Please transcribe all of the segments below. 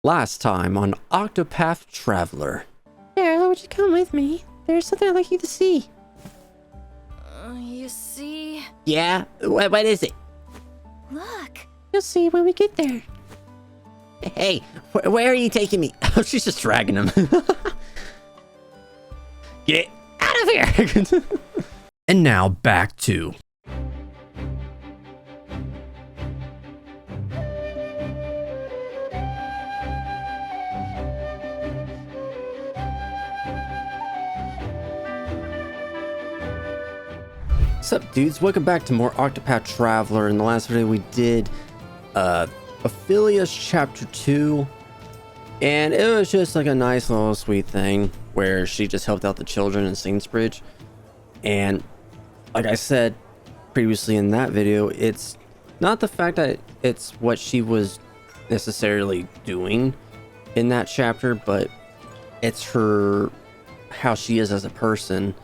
Last time on Octopath Traveler. Sarah, would you come with me? There's something I'd like you to see. You see? Yeah? What is it? Look. You'll see when we get there. Hey, where are you taking me? Oh, she's just dragging him. Get out of here! And now back to... What's up, dudes? Welcome back to more Octopath Traveler. In the last video we did Cyrus Chapter 2, and it was just like a nice little sweet thing where she just helped out the children in Sainsbridge. And like I said previously in that video, it's not the fact that it's what she was necessarily doing in that chapter, but it's her, how she is as a person.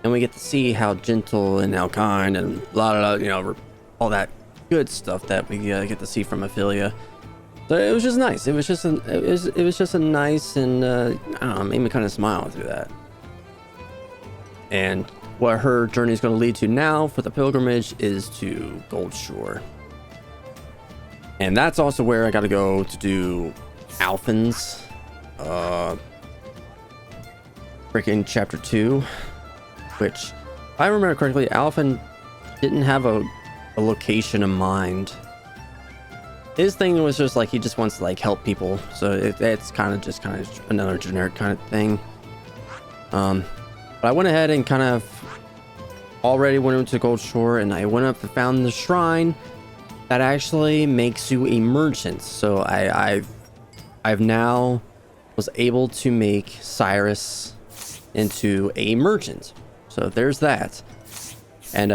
And we get to see how gentle and how kind and blah, blah, blah, you know, all that good stuff that we get to see from Ophelia. So it was just nice. It was just a nice, and I don't know, made me kind of smile through that. And what her journey is going to lead to now for the pilgrimage is to Gold Shore. And that's also where I got to go to do Alphen's freaking chapter 2. Which, if I remember correctly, Alphen didn't have a location in mind. His thing was just like he just wants to like help people, so it's kind of another generic kind of thing. But I went ahead and kind of already went into Gold Shore, and I went up and found the shrine that actually makes you a merchant. So I've now was able to make Cyrus into a merchant. So there's that. And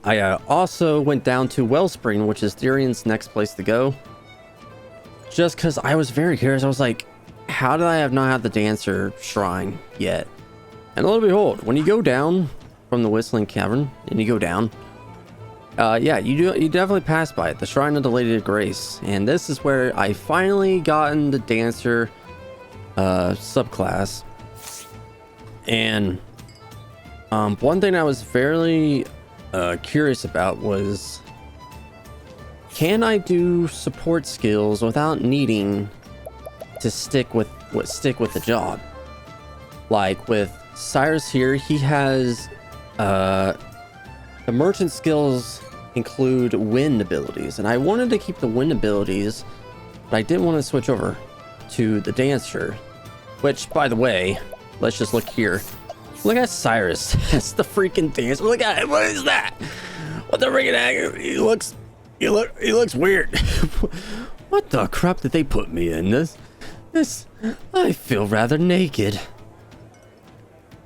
I also went down to Wellspring, which is Darian's next place to go. Just because I was very curious. I was like, how did I not have the dancer shrine yet? And lo and behold, when you go down from the Whistling Cavern, and you go down, yeah, you definitely pass by it. The Shrine of the Lady of Grace. And this is where I finally gotten the dancer subclass. And one thing I was fairly curious about was, can I do support skills without needing to stick with the job? Like with Cyrus here, he has the merchant skills include wind abilities, and I wanted to keep the wind abilities, but I didn't want to switch over to the dancer. Which, by the way, let's just look here. Look at Cyrus. That's the freaking dancer. Look at it. What is that? What the freaking heck? He looks weird. What the crap did they put me in? This. I feel rather naked.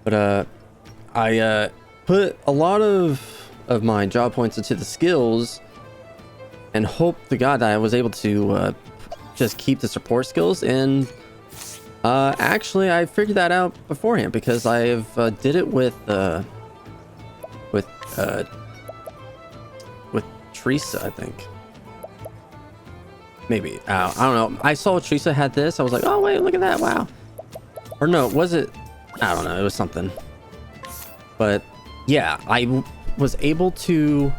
But I put a lot of my job points into the skills, and hope to God that I was able to just keep the support skills. And actually, I figured that out beforehand because I've did it with Teresa, I think. Maybe I don't know. I saw Teresa had this. I was like, oh wait, look at that! Wow. Or no, was it? I don't know. It was something. But yeah, I was able to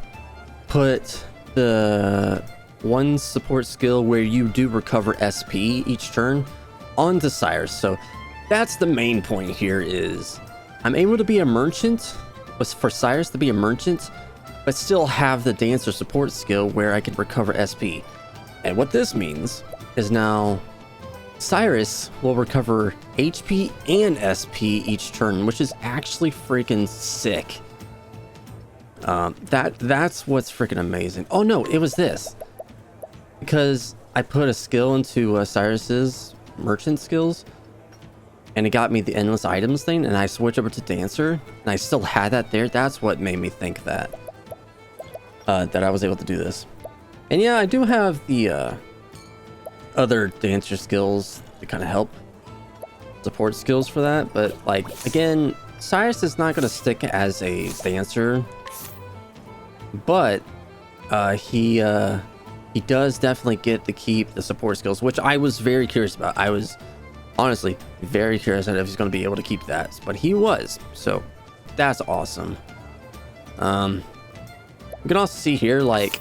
put the one support skill where you do recover SP each turn onto Cyrus. So that's the main point here, is I'm able to be a merchant, was for Cyrus to be a merchant, but still have the dancer support skill where I can recover SP. And what this means is now Cyrus will recover HP and SP each turn, which is actually freaking sick. That's what's freaking amazing. Oh no, it was this, because I put a skill into Cyrus's merchant skills, and it got me the endless items thing, and I switched over to dancer, and I still had that there. That's what made me think that I was able to do this. And yeah, I do have the other dancer skills to kind of help support skills for that, but like again, Cyrus is not going to stick as a dancer, but he he does definitely get to keep the support skills, which I was very curious about. I was honestly very curious if he's going to be able to keep that, but he was, so that's awesome. You can also see here, like,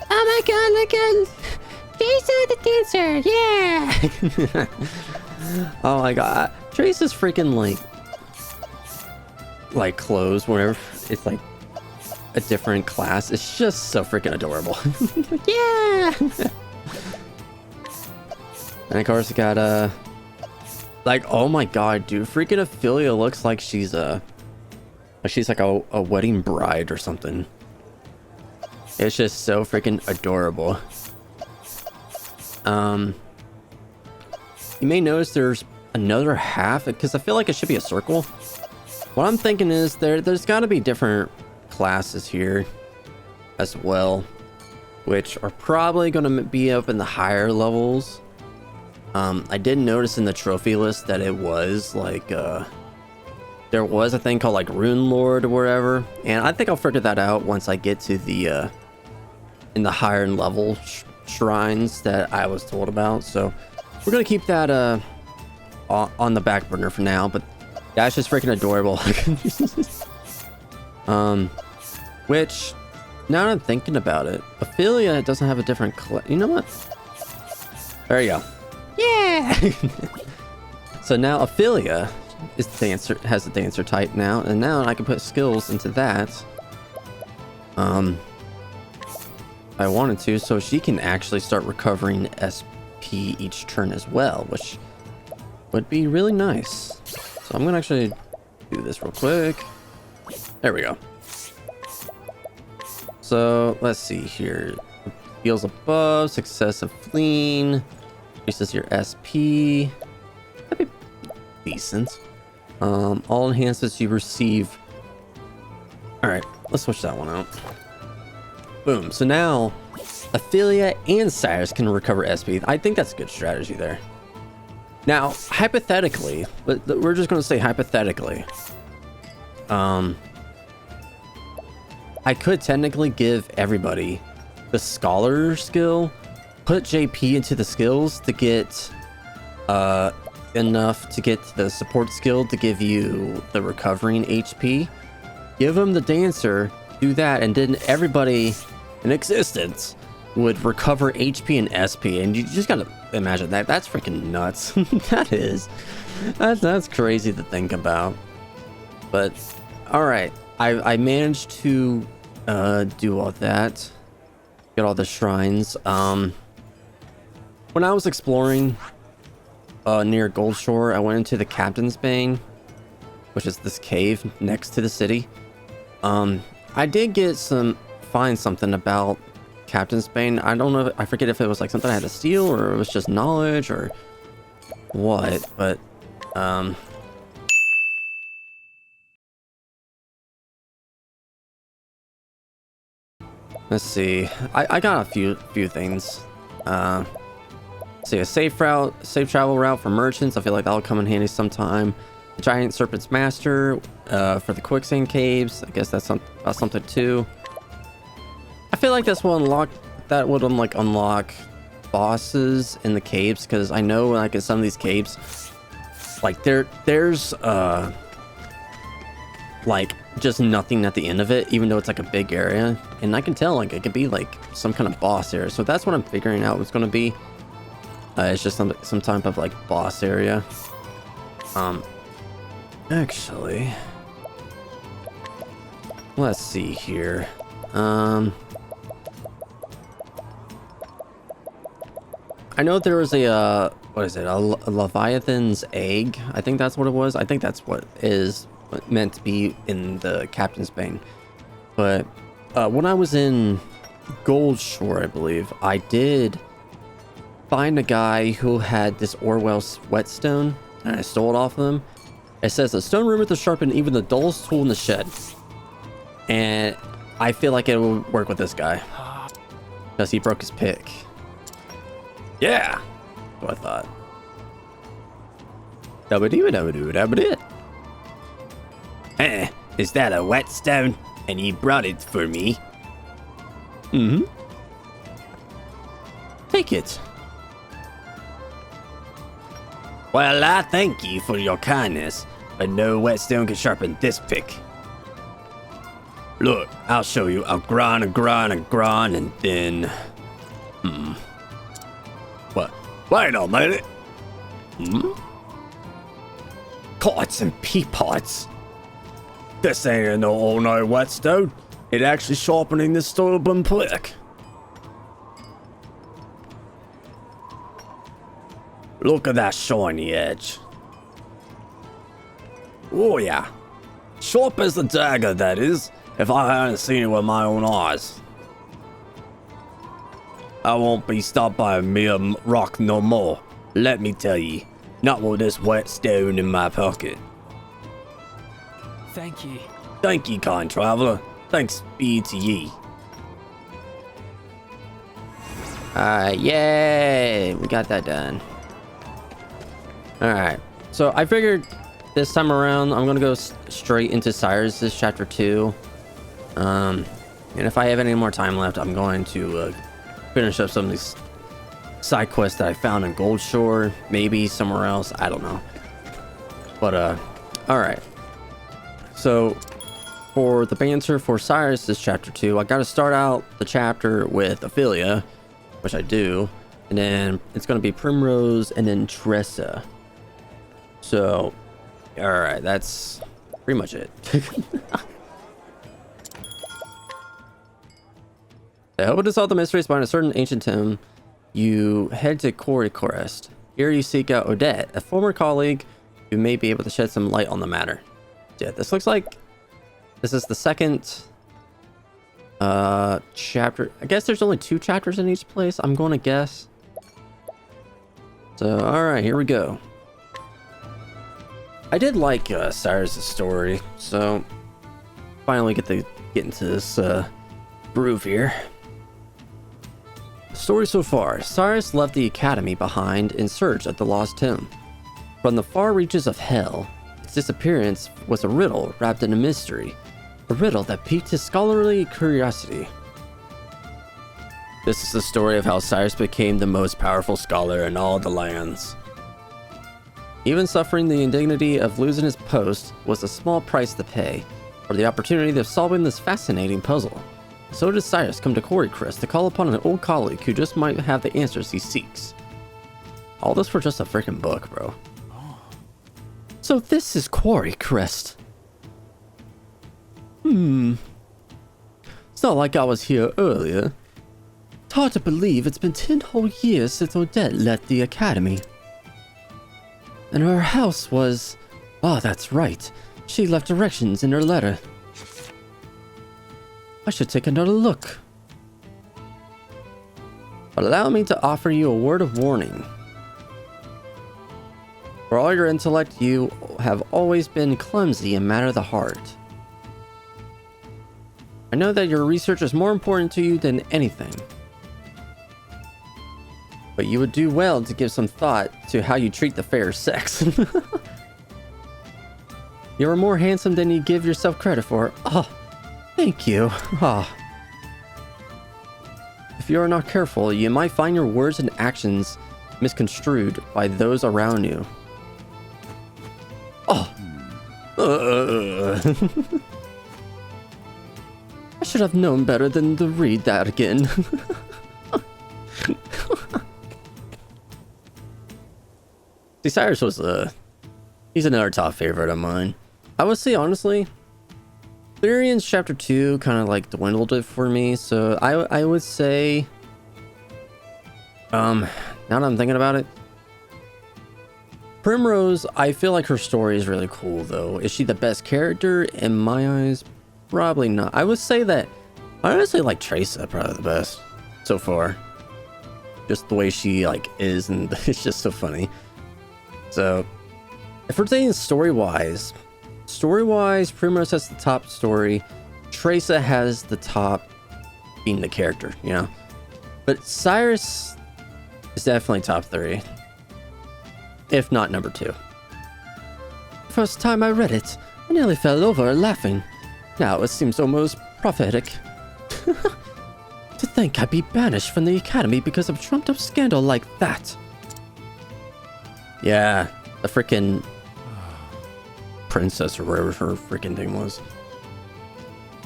Oh my god, look at Jason the dancer, yeah! oh my god, Trace is freaking like clothes whenever it's like a different class. It's just so freaking adorable. Yeah! And of course, you got like, oh my god, dude, freaking Ophelia looks like she's like a wedding bride or something. It's just so freaking adorable. You may notice there's another half, because I feel like it should be a circle. What I'm thinking is there's got to be different classes here as well, which are probably going to be up in the higher levels. I did notice in the trophy list that it was like there was a thing called like Rune Lord or wherever, and I think I'll figure that out once I get to the in the higher level shrines that I was told about. So we're gonna keep that on the back burner for now, but that's just freaking adorable. Which, now that I'm thinking about it, Ophelia doesn't have a different you know what? There you go. Yeah! So now Ophelia is the dancer, has the dancer type now, and now I can put skills into that. I wanted to, so she can actually start recovering SP each turn as well, which would be really nice. So I'm gonna actually do this real quick. There we go. So let's see here. Heals above, success of fleeing, increases your SP. That'd be decent. All enhancements you receive. All right, let's switch that one out. Boom. So now Ophelia and Cyrus can recover SP. I think that's a good strategy there. Now, hypothetically, but we're just going to say hypothetically, I could technically give everybody the scholar skill, put JP into the skills to get enough to get the support skill to give you the recovering HP. Give them the dancer, do that, and then everybody in existence would recover HP and SP. And you just gotta imagine that. That's freaking nuts. That's crazy to think about. But all right, I managed to do all that, get all the shrines. When I was exploring near Gold Shore, I went into the Captain's Bane, which is this cave next to the city. I did find something about Captain's Bane. I don't know, I forget if it was like something I had to steal or it was just knowledge or what, but let's see. I got a few things. See, a safe travel route for merchants. I feel like that'll come in handy sometime. The Giant Serpent's Master for the quicksand caves. I guess that's something too. I feel like this will unlock bosses in the caves, because I know like in some of these caves, like there's like just nothing at the end of it, even though it's like a big area, and I can tell like it could be like some kind of boss area. So that's what I'm figuring out what's going to be. It's just some type of like boss area. Actually, let's see here. I know there was a what is it? A Leviathan's egg. I think that's what it was. I think that's what is meant to be in the Captain's Bane. But when I was in Gold Shore, I believe, I did find a guy who had this Orwell whetstone, and I stole it off of him. It says a stone rumored to sharpen even the dullest tool in the shed, and I feel like it will work with this guy because he broke his pick. Yeah, that's what I thought. Is that a whetstone? And you brought it for me? Mm-hmm. Take it. Well, I thank you for your kindness, but no whetstone can sharpen this pick. Look, I'll show you. I'll grind and grind and grind and then... What? Wait a minute. Pots and peapots. This ain't no all-night whetstone. It actually sharpening this stubborn pick. Look at that shiny edge. Oh yeah. Sharp as the dagger, that is, if I hadn't seen it with my own eyes. I won't be stopped by a mere rock no more, let me tell ye. Not with this whetstone in my pocket. Thank ye. Thank ye, kind traveler. Thanks be to ye. Yay! We got that done. Alright, so I figured this time around I'm gonna go straight into Cyrus's Chapter 2. And if I have any more time left, I'm going to finish up some of these side quests that I found in Gold Shore, maybe somewhere else, I don't know. But alright. So for the banter for Cyrus's Chapter 2, I gotta start out the chapter with Ophelia, which I do, and then it's gonna be Primrose and then Tressa. So, alright, that's pretty much it. I hope to solve the mysteries behind a certain ancient tomb. You head to QUARRYCREST. Here you seek out Odette, a former colleague who may be able to shed some light on the matter. Yeah, this looks like this is the second chapter. I guess there's only 2 chapters in each place, I'm going to guess. So, alright, here we go. I did like Cyrus' story, so finally get into this groove here. Story so far. Cyrus left the academy behind in search of the lost tomb. From the far reaches of hell, its disappearance was a riddle wrapped in a mystery. A riddle that piqued his scholarly curiosity. This is the story of how Cyrus became the most powerful scholar in all the lands. Even suffering the indignity of losing his post was a small price to pay for the opportunity of solving this fascinating puzzle. So did Cyrus come to QUARRYCREST to call upon an old colleague who just might have the answers he seeks. All this for just a freaking book, bro. So this is QUARRYCREST. It's not like I was here earlier. It's hard to believe it's been 10 whole years since Odette left the academy. And her house was... Oh, that's right. She left directions in her letter. I should take another look. But allow me to offer you a word of warning. For all your intellect, you have always been clumsy in matter of the heart. I know that your research is more important to you than anything. But you would do well to give some thought to how you treat the fair sex. You are more handsome than you give yourself credit for. Oh, thank you. Oh. If you are not careful, you might find your words and actions misconstrued by those around you. Oh. I should have known better than to read that again. See, Cyrus was he's another top favorite of mine. I would say honestly, Lyrian's Chapter 2 kind of like dwindled it for me, so I would say, now that I'm thinking about it, Primrose, I feel like her story is really cool though. Is she the best character? In my eyes, probably not. I would say that I honestly like Tressa probably the best so far. Just the way she like is, and it's just so funny. So if we're saying story-wise, Primrose has the top story. Tressa has the top being the character, you know. But Cyrus is definitely top 3. If not number 2. First time I read it, I nearly fell over laughing. Now it seems almost prophetic. To think I'd be banished from the academy because of a trumped up scandal like that? Yeah, the freaking princess or whatever her freaking name was.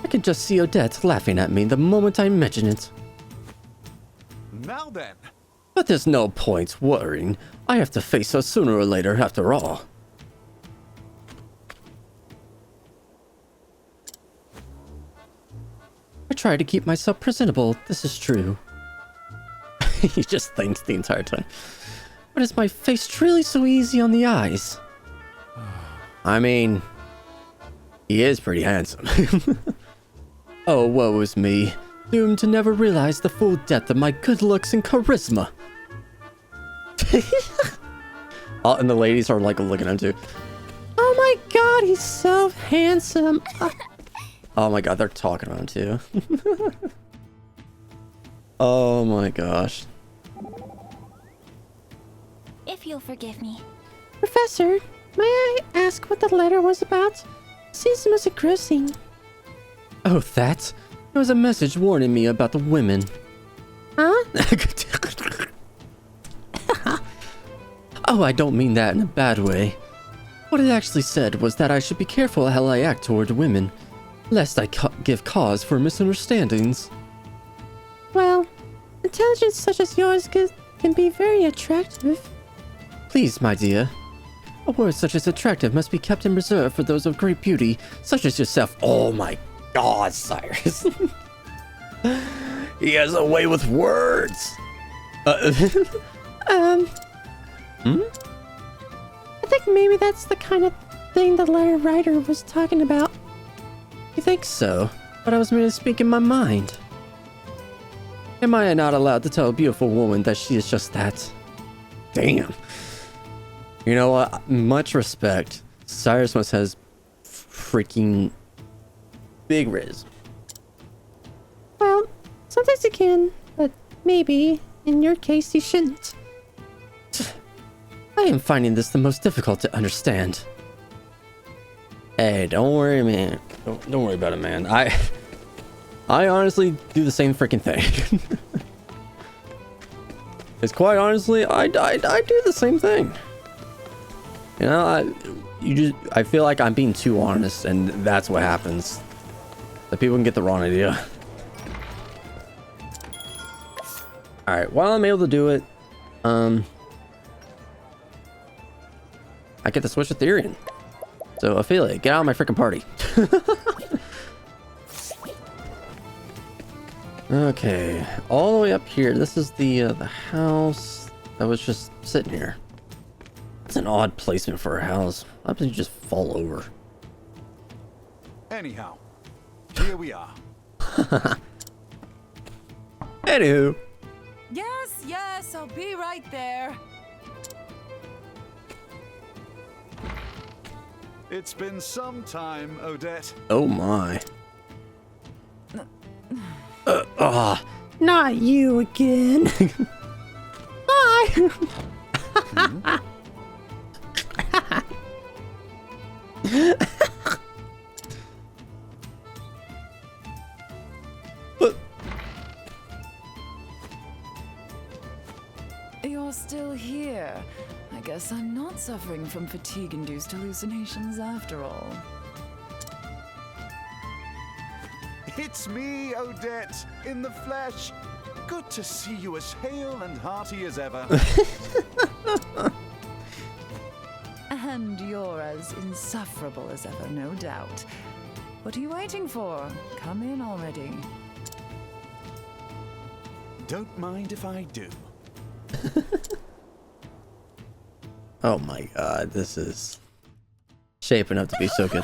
I can just see Odette laughing at me the moment I mention it. Now then. But there's no point worrying. I have to face her sooner or later after all. I try to keep myself presentable, this is true. He just thinks the entire time. But is my face truly so easy on the eyes? I mean, he is pretty handsome. Oh, woe is me, doomed to never realize the full depth of my good looks and charisma. Oh, and the ladies are like looking at him too. Oh my god, he's so handsome. Oh my god, they're talking about him too. Oh my gosh. If you'll forgive me. Professor, may I ask what the letter was about? Seems most engrossing. Oh, that? It was a message warning me about the women. Huh? Oh, I don't mean that in a bad way. What it actually said was that I should be careful how I act toward women, lest I give cause for misunderstandings. Well, intelligence such as yours can be very attractive. Please, my dear. A word such as attractive must be kept in reserve for those of great beauty, such as yourself. Oh my god, Cyrus. He has a way with words. I think maybe that's the kind of thing the letter writer was talking about. You think so? But I was merely speaking my mind. Am I not allowed to tell a beautiful woman that she is just that? Damn. You know what? Much respect. Cyrus must has freaking big riz. Well, sometimes you can, but maybe, in your case, you shouldn't. I am finding this the most difficult to understand. Hey, don't worry, man. Don't worry about it, man. I honestly do the same freaking thing. It's quite honestly, I do the same thing. You know, I feel like I'm being too honest, and that's what happens. That people can get the wrong idea. All right, while I'm able to do it, I get to switch to Therian. So affiliate, get out of my freaking party. Okay, all the way up here. This is the house that was just sitting here. It's an odd placement for a house. How did you just fall over? Anyhow, here we are. Anywho. Yes, I'll be right there. It's been some time, Odette. Oh my. Not you again. Hi. But You're still here. I guess I'm not suffering from fatigue-induced hallucinations after all. It's me, Odette, in the flesh. Good to see you as hale and hearty as ever. And you're as insufferable as ever, no doubt. What are you waiting for? Come in already. Don't mind if I do. oh my god, this is shaping up to be so good.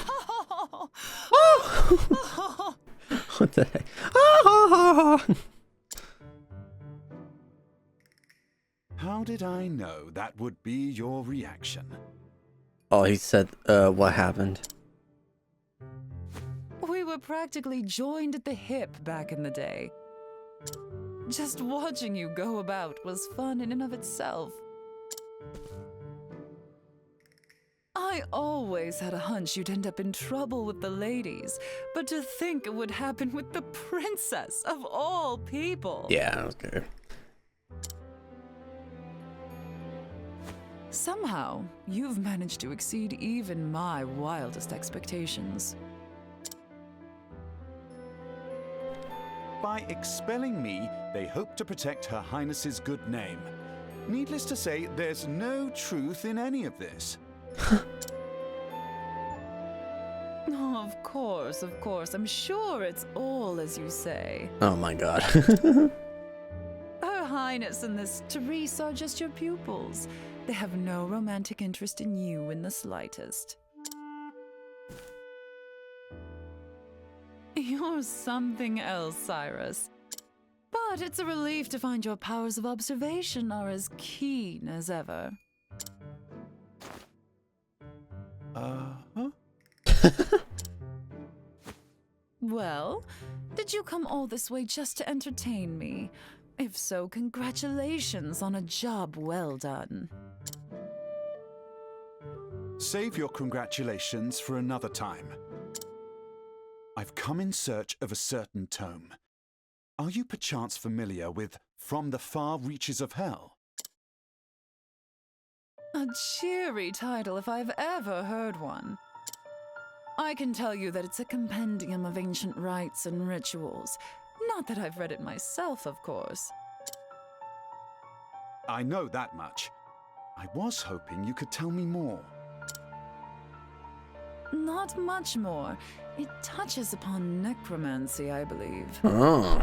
What the heck? How did I know that would be your reaction? Oh, he said, what happened? We were practically joined at the hip back in the day. Just watching you go about was fun in and of itself. I I always had a hunch you'd end up in trouble with the ladies, but to think it would happen with the princess of all people. Yeah, okay. Somehow, you've managed to exceed even my wildest expectations. By expelling me, they hope to protect Her Highness's good name. Needless to say, there's no truth in any of this. Oh, of course, of course. I'm sure it's all as you say. Oh my god. Her Highness and this Therese are just your pupils. They have no romantic interest in you in the slightest. You're something else, Cyrus. But it's a relief to find your powers of observation are as keen as ever. Huh? Well, did you come all this way just to entertain me? If so, congratulations on a job well done. Save your congratulations for another time. I've come in search of a certain tome. Are you perchance familiar with From the Far Reaches of Hell? A cheery title if I've ever heard one. I can tell you that it's a compendium of ancient rites and rituals. Not that I've read it myself, of course. I know that much. I was hoping you could tell me more. Not much more. It touches upon necromancy, I believe. Oh.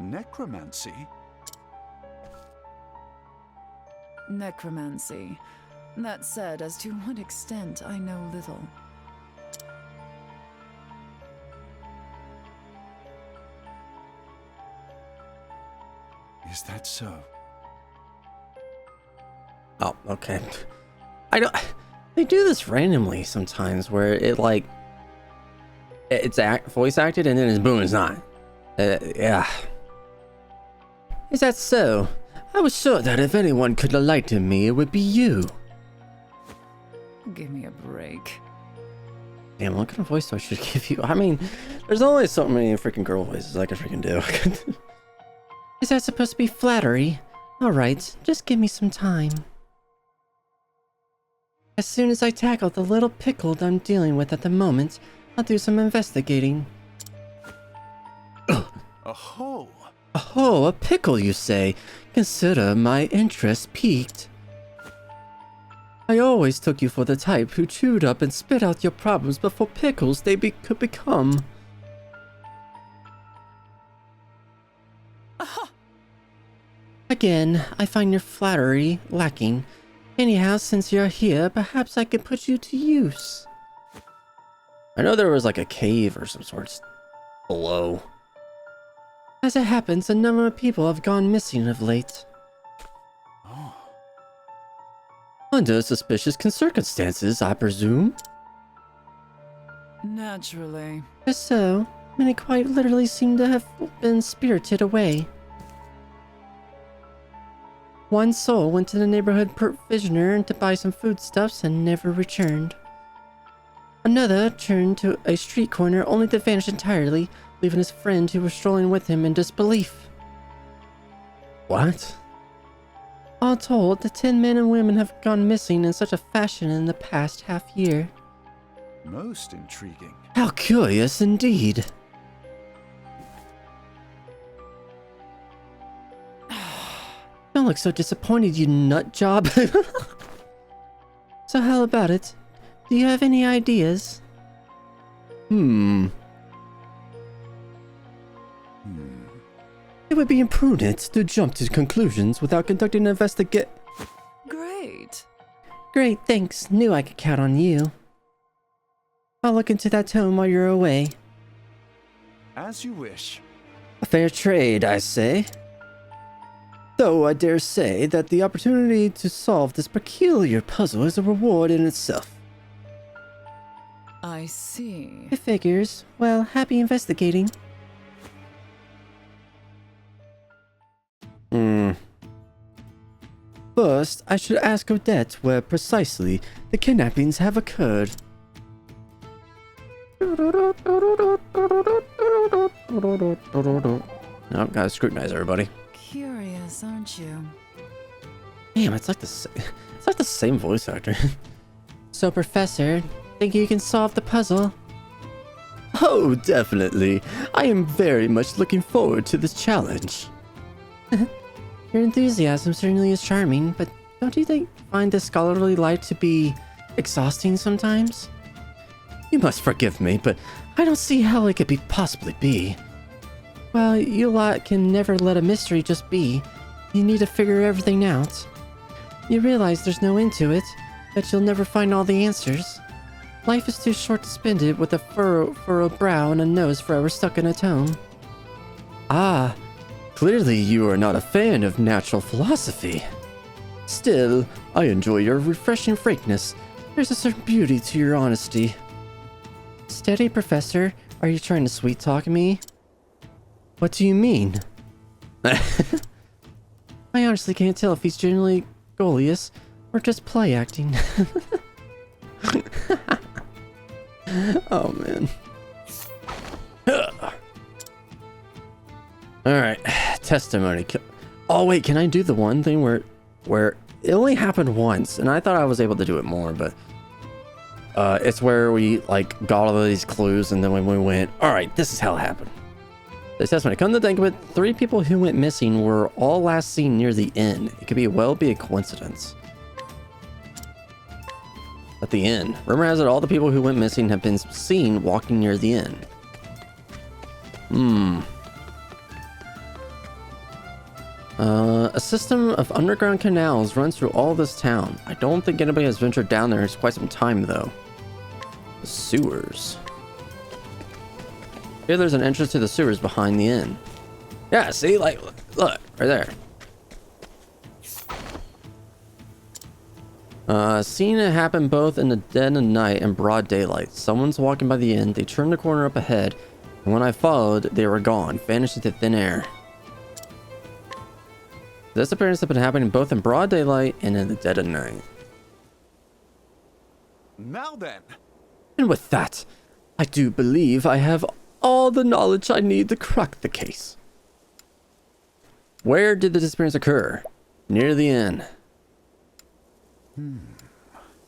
Necromancy? Necromancy. That said, as to what extent, I know little. Is that so? Oh, okay. I don't. They do this randomly sometimes, where it like it's voice acted and then it's boom, it's not. Yeah. Is that so? I was sure that if anyone could enlighten me, it would be you. Give me a break. Damn, what kind of voice do I should give you? I mean, there's only so many freaking girl voices I can freaking do. Is that supposed to be flattery? Alright, just give me some time. As soon as I tackle the little pickle that I'm dealing with at the moment, I'll do some investigating. Oh, Oh, a pickle, you say? Consider my interest piqued. I always took you for the type who chewed up and spit out your problems before pickles could become. Again, I find your flattery lacking. Anyhow, since you're here, perhaps I could put you to use. I know there was like a cave or some sorts below. As it happens, a number of people have gone missing of late. Under suspicious circumstances, I presume. Naturally. Just so, many quite literally seem to have been spirited away. One soul went to the neighborhood provisioner to buy some foodstuffs and never returned. Another turned to a street corner only to vanish entirely, leaving his friend who was strolling with him in disbelief. What? All told, the 10 men and women have gone missing in such a fashion in the past half-year. most intriguing. How curious indeed. Don't look so disappointed, you nut job. So how about it? Do you have any ideas? It would be imprudent to jump to conclusions without conducting an investigation. Great. Great, thanks. Knew I could count on you. I'll look into that tome while you're away. As you wish. A fair trade, I say. Though I dare say that the opportunity to solve this peculiar puzzle is a reward in itself. I see. It figures. Well, happy investigating. First, I should ask Odette where precisely the kidnappings have occurred. Oh, gotta scrutinize everybody. Curious, aren't you? Damn, it's like the same voice actor. So, Professor, think you can solve the puzzle? Oh, definitely. I am very much looking forward to this challenge. Your enthusiasm certainly is charming, but don't you find the scholarly light to be exhausting sometimes? You must forgive me, but I don't see how it could possibly be. Well, you lot can never let a mystery just be. You need to figure everything out. You realize there's no end to it, that you'll never find all the answers. Life is too short to spend it with a furrowed brow and a nose forever stuck in a tome. Ah, clearly you are not a fan of natural philosophy. Still, I enjoy your refreshing frankness. There's a certain beauty to your honesty. Steady, Professor. Are you trying to sweet-talk me? What do you mean? I honestly can't tell if he's genuinely Goliath or just play acting. Oh, man. Alright, testimony. Oh, wait, can I do the one thing where it only happened once, and I thought I was able to do it more, but it's where we, like, got all of these clues, and then when we went, alright, this is how it happened. This testimony. Come to think of it, 3 people who went missing were all last seen near the inn. It could well be a coincidence. At the inn. Rumor has it all the people who went missing have been seen walking near the inn. A system of underground canals runs through all this town. I don't think anybody has ventured down there in quite some time, though. The sewers. Here there's an entrance to the sewers behind the inn. Yeah, see? Like, look, right there. Seen it happen both in the dead of night and broad daylight. Someone's walking by the inn, they turned the corner up ahead, and when I followed, they were gone, vanished into thin air. This appearance has been happening both in broad daylight and in the dead of night. Now then. And with that, I do believe I have all the knowledge I need to crack the case. Where did the disappearance occur? Near the inn.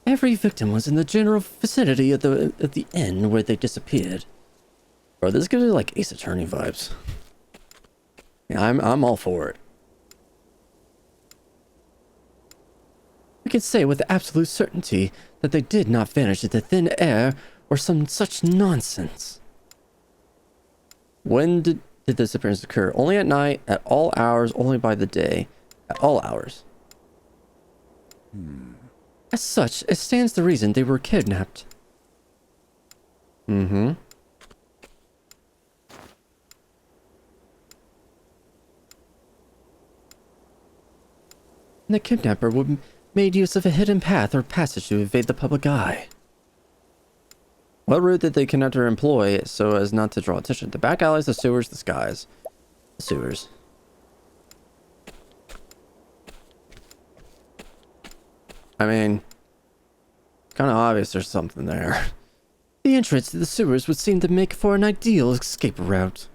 Every victim was in the general vicinity of the inn where they disappeared. Bro, this gives me like Ace Attorney vibes. Yeah, I'm all for it. We can say with absolute certainty that they did not vanish into thin air or some such nonsense. When did the disappearance occur? Only at night, at all hours, only by the day. At all hours. As such, it stands to reason they were kidnapped. And the kidnapper would made use of a hidden path or passage to evade the public eye. What route did the kidnapper employ so as not to draw attention? The back alleys, the sewers, the skies. The sewers. I mean, kind of obvious there's something there. The entrance to the sewers would seem to make for an ideal escape route.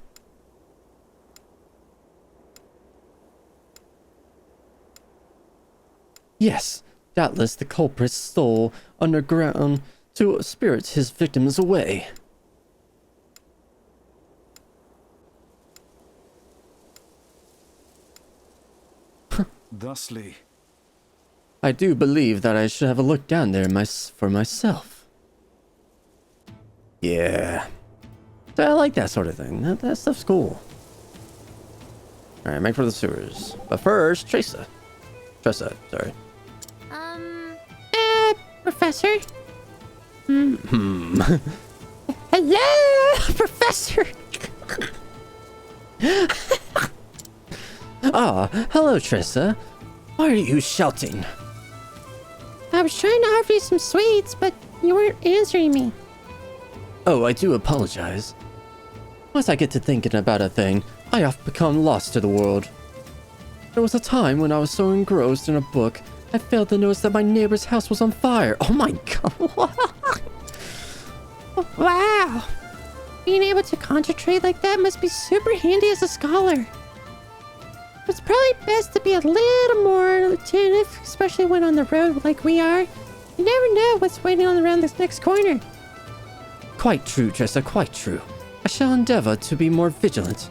Yes, doubtless the culprit stole underground to spirit his victims away. Thusly, I do believe that I should have a look down there for myself. Yeah. So I like that sort of thing. That stuff's cool. Alright, make for the sewers. But first, Tressa, sorry. Professor? Hello, Professor! Ah, hello, Tressa. Why are you shouting? I was trying to offer you some sweets, but you weren't answering me. Oh, I do apologize. Once I get to thinking about a thing, I often become lost to the world. There was a time when I was so engrossed in a book, I failed to notice that my neighbor's house was on fire. Oh my god. Wow. Being able to concentrate like that must be super handy as a scholar. It's probably best to be a little more attentive, especially when on the road like we are. You never know what's waiting on around this next corner. Quite true, Tressa, quite true. I shall endeavor to be more vigilant.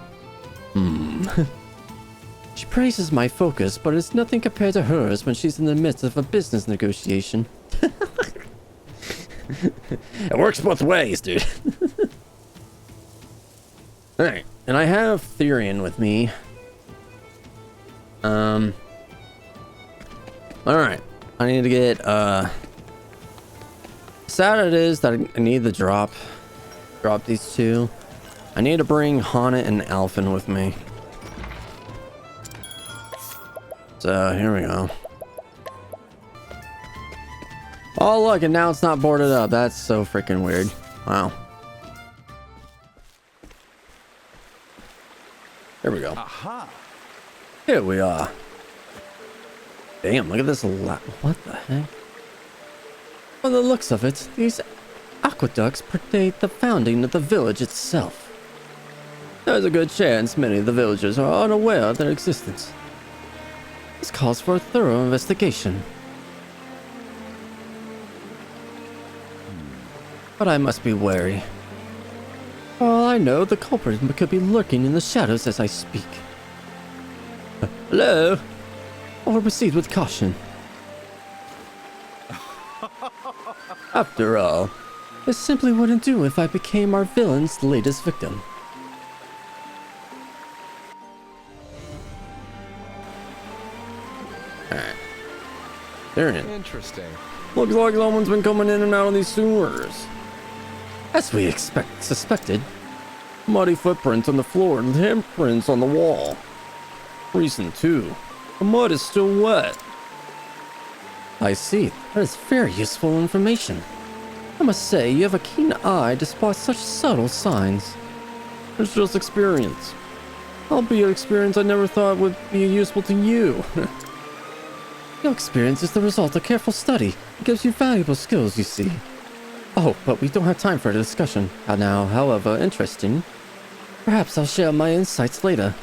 She praises my focus, but it's nothing compared to hers when she's in the midst of a business negotiation. It works both ways, dude. Alright, and I have Therian with me. Alright, I need to get, sad it is that I need to drop these two. I need to bring Haunted and Alphen with me. So, here we go. Oh, look, and now it's not boarded up. That's so freaking weird. Wow. There we go. Aha! Here we are. Damn, look at this. What the heck? From the looks of it, these aqueducts predate the founding of the village itself. There's a good chance many of the villagers are unaware of their existence. This calls for a thorough investigation. But I must be wary. For all I know, the culprit could be lurking in the shadows as I speak. Hello? I will proceed with caution. After all, This simply wouldn't do if I became our villain's latest victim. alright. There it is. Interesting. Looks like someone's been coming in and out of these sewers. As we suspected. Muddy footprints on the floor and handprints on the wall. Recent too. The mud is still wet. I see. That is very useful information. I must say, you have a keen eye to spot such subtle signs. It's just experience. Albeit experience I never thought would be useful to you. Your experience is the result of careful study. It gives you valuable skills, you see. Oh, but we don't have time for a discussion. Now, however interesting. Perhaps I'll share my insights later.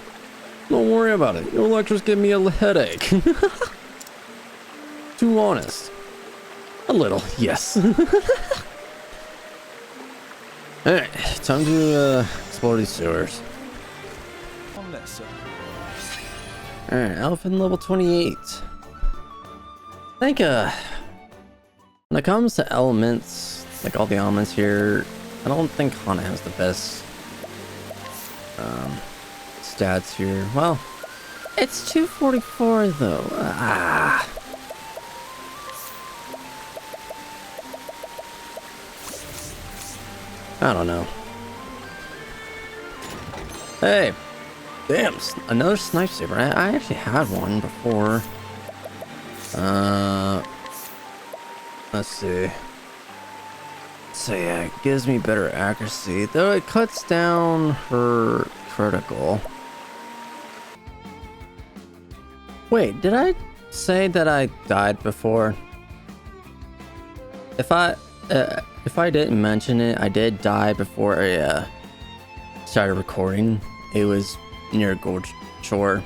Don't worry about it. Your lectures give me a headache. Too honest. A little, yes. Alright, time to explore these sewers. Alright, Alphen level 28. I think when it comes to elements, like all the elements here, I don't think Hana has the best stats here. Well, It's 244 though. I don't know. Hey, damn, another snipe saber. I actually had one before. Let's see. So yeah, it gives me better accuracy, though it cuts down her critical. Wait, did I say that I died before? If I didn't mention it, I did die before I started recording. It was near Gorge Shore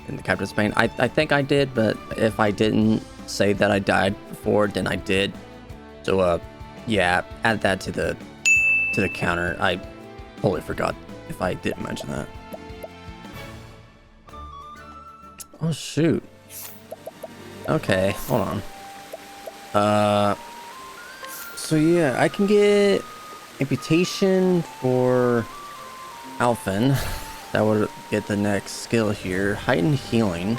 in the capital of Spain. I think I did, but if I didn't say that I died before, then I did. So yeah, add that to the counter. I totally forgot if I didn't mention that. Oh shoot. Okay, hold on. So yeah, I can get amputation for Alphen. That would get the next skill here. Heightened healing.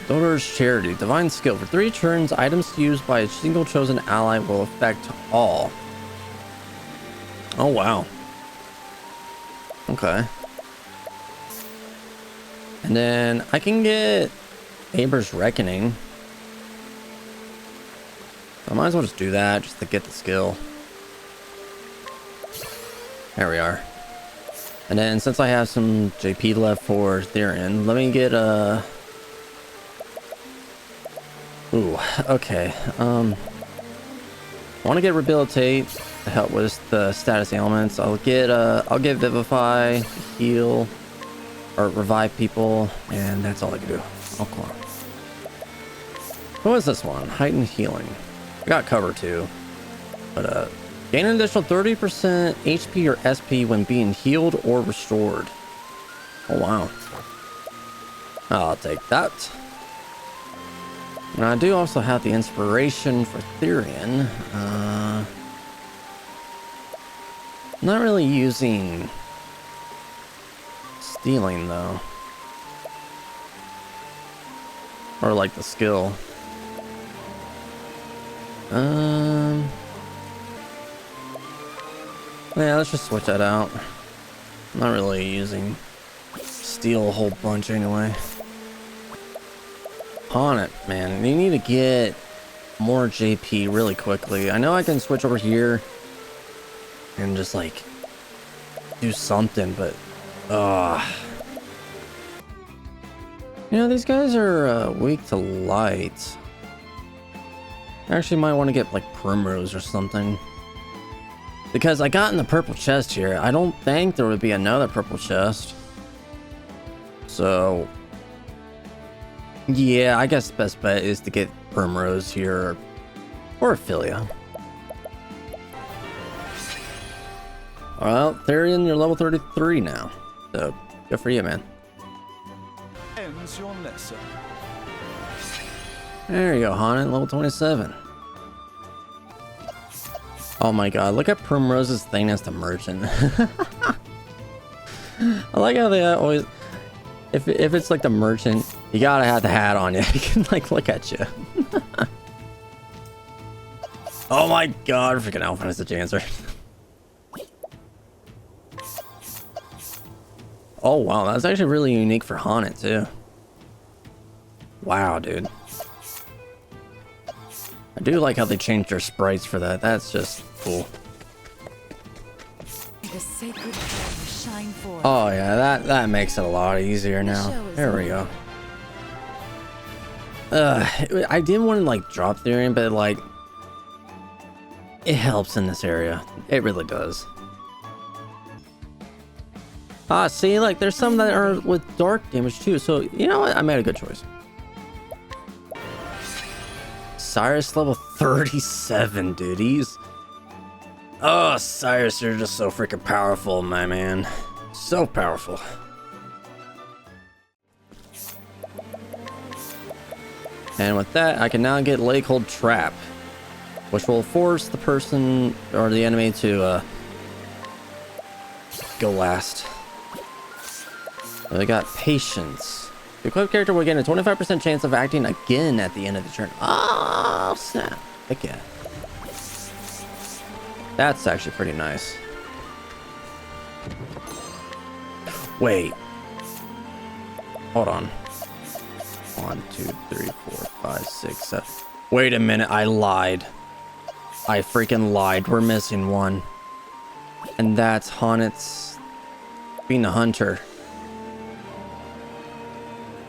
Daughter's Charity. Divine skill. For 3 turns, items used by a single chosen ally will affect all. Oh wow. Okay. And then I can get Aber's Reckoning. I might as well just do that just to get the skill. There we are. And then since I have some JP left for Therian, let me get ooh, okay. I want to get Rehabilitate to help with the status ailments. I'll get Vivify, heal, or revive people, and that's all I can do. Oh, cool. What was this one? Heightened healing. I got cover too, but gain an additional 30% HP or SP when being healed or restored. Oh wow. I'll take that. And I do also have the inspiration for Therian. Not really using stealing though. Or like the skill. Yeah, let's just switch that out. I'm not really using steal a whole bunch anyway. On it, man. You need to get more JP really quickly. I know I can switch over here and just like do something, but you know, these guys are weak to light. I actually might want to get like Primrose or something, because I got in the purple chest here. I don't think there would be another purple chest, so yeah, I guess the best bet is to get Primrose here or Ophelia. Well, Therian, you're level 33 now, so good for you, man. Ends your lesson. There you go, Haunted, level 27. Oh my god, look at Primrose's thing as the merchant. I like how they always, if it's like the merchant, you gotta have the hat on you. You can like look at you. Oh my god, freaking Alpha is the Jancer. Oh wow, that's actually really unique for Haunted too. Wow, dude. I do like how they changed their sprites for that. That's just cool. The sacred flame shine forth. Oh yeah, that makes it a lot easier now. There we go. I didn't want to like drop Therian, but like it helps in this area. It really does. Ah, see, like there's some that are with dark damage too. So you know what? I made a good choice. Cyrus level 37, dude. Oh, Cyrus, you're just so freaking powerful, my man. So powerful. And with that, I can now get Lake Hold Trap, which will force the person or the enemy to go last. So we got Patience. The equipped character will gain a 25% chance of acting again at the end of the turn. Oh, snap. Heck yeah. That's actually pretty nice. Wait. Hold on. 1, 2, 3, 4, 5, 6, 7. Wait a minute. I lied. I freaking lied. We're missing one. And that's Haunted's being a hunter.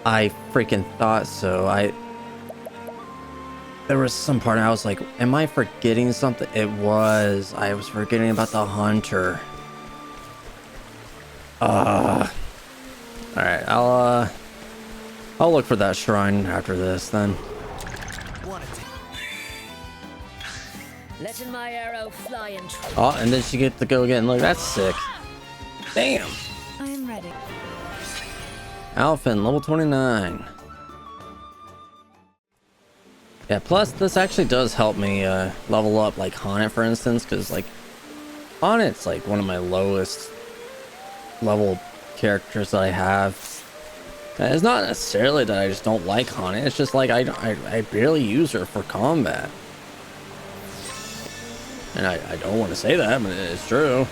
I freaking thought so. There was some part I was like, am I forgetting something? It was. I was forgetting about the hunter. Alright, I'll look for that shrine after this then. Letting my arrow fly and Oh, and then she gets to go again. Look, that's sick. Damn. I am ready. Alphen, level 29. Yeah, plus this actually does help me level up like Haunted, for instance, because like Haunted's like one of my lowest level characters that I have. And it's not necessarily that I just don't like Haunted, it's just like I barely use her for combat. And I don't want to say that, but it's true.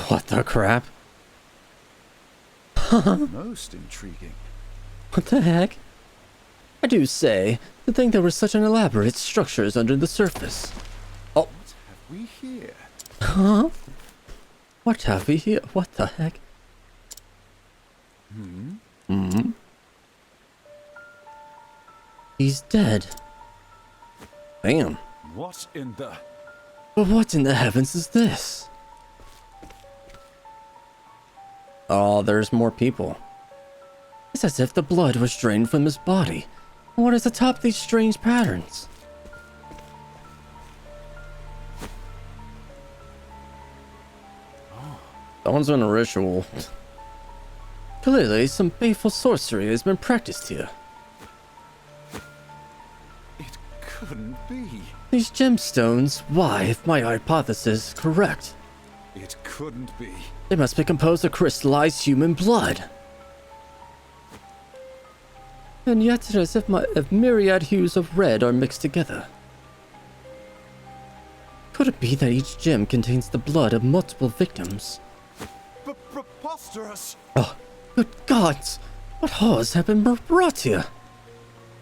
What the crap? Most intriguing. What the heck? I do say, to think there were such an elaborate structures under the surface. Oh, we here? Huh? What have we here? What the heck? Hmm? He's dead. Damn. What in the... But what in the heavens is this? Oh, there's more people. It's as if the blood was drained from his body. What is atop these strange patterns? Someone's doing a ritual. Clearly, some baleful sorcery has been practiced here. It couldn't be. These gemstones, why, if my hypothesis is correct, It couldn't be. they must be composed of crystallized human blood. And yet it is as if myriad hues of red are mixed together. Could it be that each gem contains the blood of multiple victims? Preposterous! Oh, good gods! What horrors have been brought here?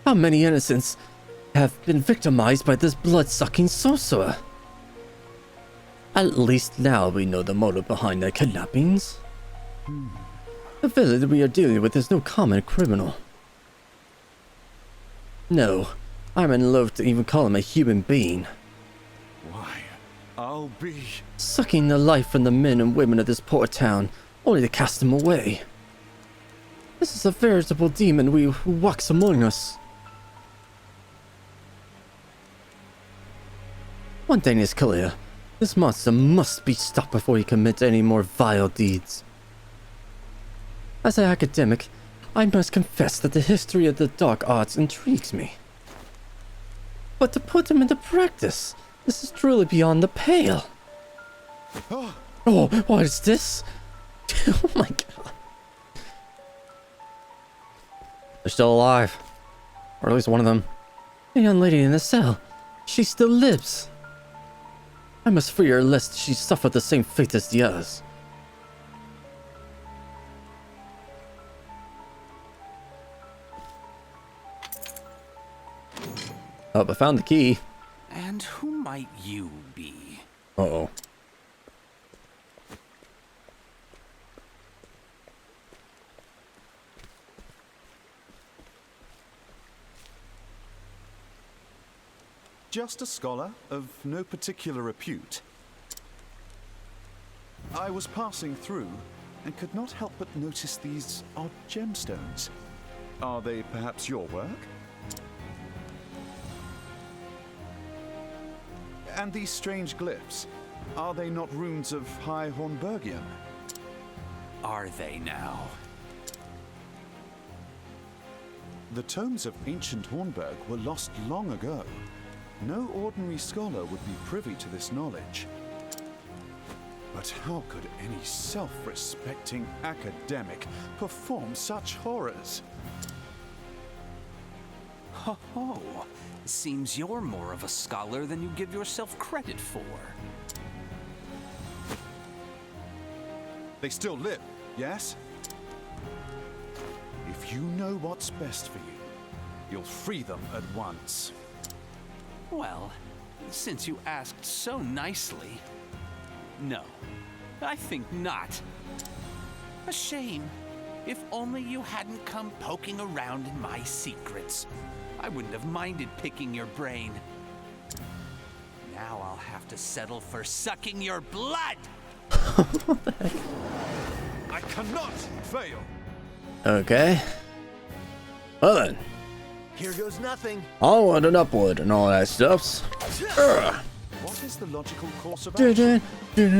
How many innocents have been victimized by this blood-sucking sorcerer? At least now we know the motive behind their kidnappings. The villain we are dealing with is no common criminal. No, I'm loath to even call him a human being. Why, I'll be... Sucking the life from the men and women of this poor town, only to cast them away. This is a veritable demon who walks among us. One thing is clear. This monster must be stopped before he commits any more vile deeds. As an academic, I must confess that the history of the dark arts intrigues me. But to put them into practice, this is truly beyond the pale. Oh, what is this? Oh my god. They're still alive. Or at least one of them. The young lady in the cell. She still lives. I must free her lest she suffer the same fate as the others. Oh, I found the key. And who might you be? Uh-oh. Just a scholar of no particular repute. I was passing through and could not help but notice these odd gemstones. Are they perhaps your work? And these strange glyphs, are they not runes of High Hornburgian? Are they now? The tomes of ancient Hornburg were lost long ago. No ordinary scholar would be privy to this knowledge. But how could any self-respecting academic perform such horrors? Ho ho! Seems you're more of a scholar than you give yourself credit for. They still live, yes? If you know what's best for you, you'll free them at once. Well, since you asked so nicely, no, I think not. A shame. If only you hadn't come poking around in my secrets. I wouldn't have minded picking your brain. Now I'll have to settle for sucking your blood! I cannot fail! Okay. Well then. Here goes nothing. Onward and upward and all that stuffs. What is the logical course of action? So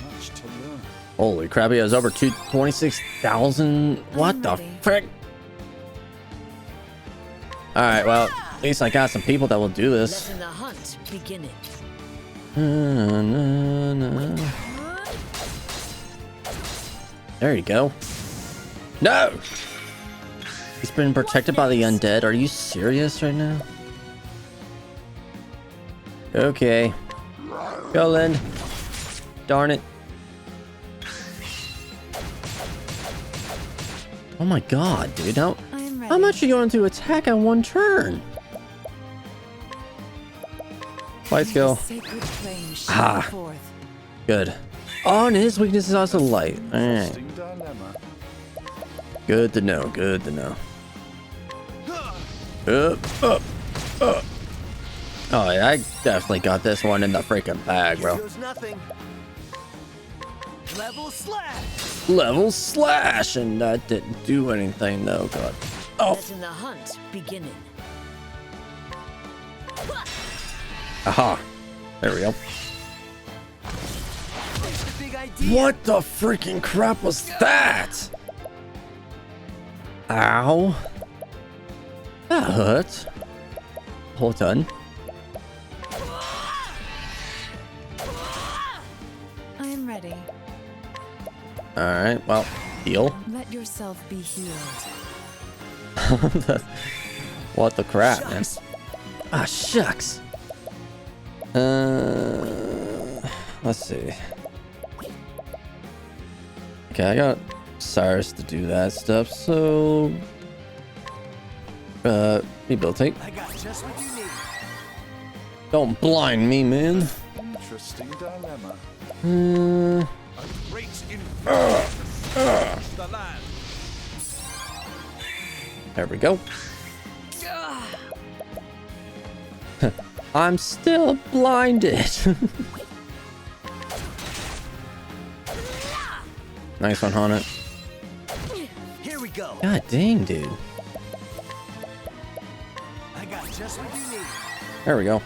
much to learn. Holy crap, he has over 26,000. What the frick? Alright, well, at least I got some people that will do this. Letting the hunt begin. There you go. No! He's been protected by the undead. Are you serious right now? Okay. Go, Lind. Darn it. Oh my god, dude. How... I am ready. How much are you going to attack on one turn? Light skill. Sacred flame Ah. shine forth. Good. Oh, and his weakness is also light. Alright. Interesting dilemma. Good to know. Good to know. Up. Oh, yeah, I definitely got this one in the freaking bag, Here bro. goes nothing. Level slash. Level slash, and that didn't do anything, though. God. Oh. Letting the hunt beginning. Aha. There we go. There's the big idea. What the freaking crap was that? Ow. That hurt. Hold on. I am ready. Alright, well, heal. Let yourself be healed. What the crap, man? Ah, shucks. Let's see. Okay, I got Cyrus to do that stuff, so rehabilitate. I got just what you need. Don't blind me, man. Interesting dilemma. There we go. I'm still blinded. Nice one, Haunted. Here we go. God dang, dude. I got just what you need. There we go.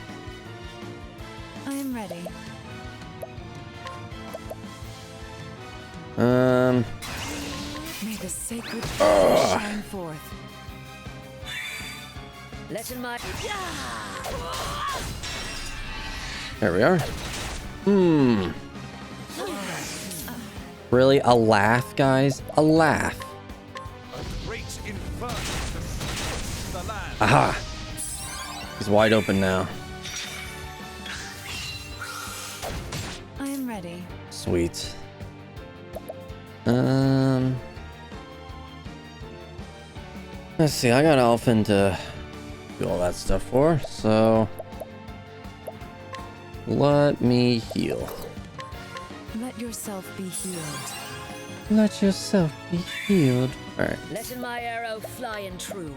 I am ready. May the sacred flame shine forth. Letting my There we are. Really? A laugh, guys? A laugh. Aha! He's wide open now. I am ready. Sweet. Let's see, I got Elfin to do all that stuff for, so let me heal. Let yourself be healed. Let yourself be healed. Alright. letting my arrow flying true.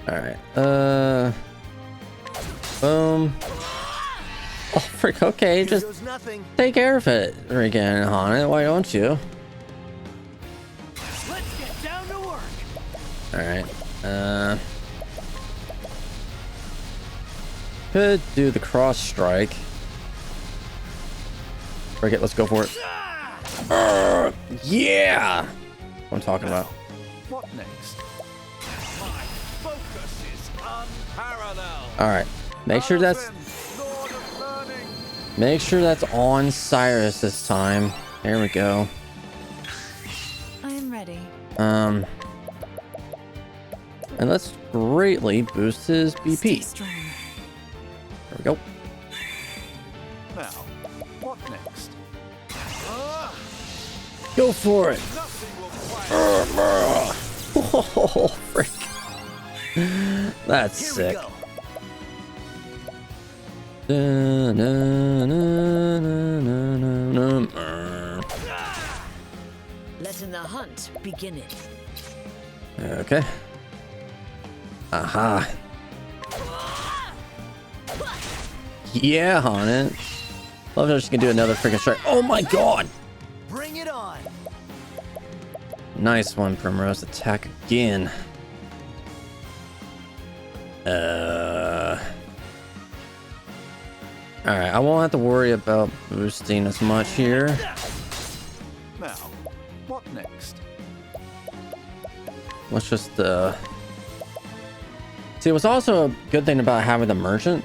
Alright, boom. Oh, frick, okay, Here just goes nothing. take care of it again, Haunted. Why don't you? Let's get down to work. Alright, could do the cross strike. Frick it, let's go for it. Yeah! What I'm talking about. What next? My focus is unparalleled. Alright, make sure that's Lord of Learning. Make sure that's on Cyrus this time. There we go. I am ready. And let's greatly boost his Stay BP. strong. There we go. Now, what next? Go for it. Nothing will quiet. Oh, frick. That's Here sick. we go. Letting the hunt beginning. Okay. Aha. Yeah, Haunted. Love how she's gonna do another freaking strike. Oh my god! Bring it on. Nice one, Primrose. Attack again. Alright, I won't have to worry about boosting as much here. Now, what next? Let's just, See, what's also a good thing about having the merchant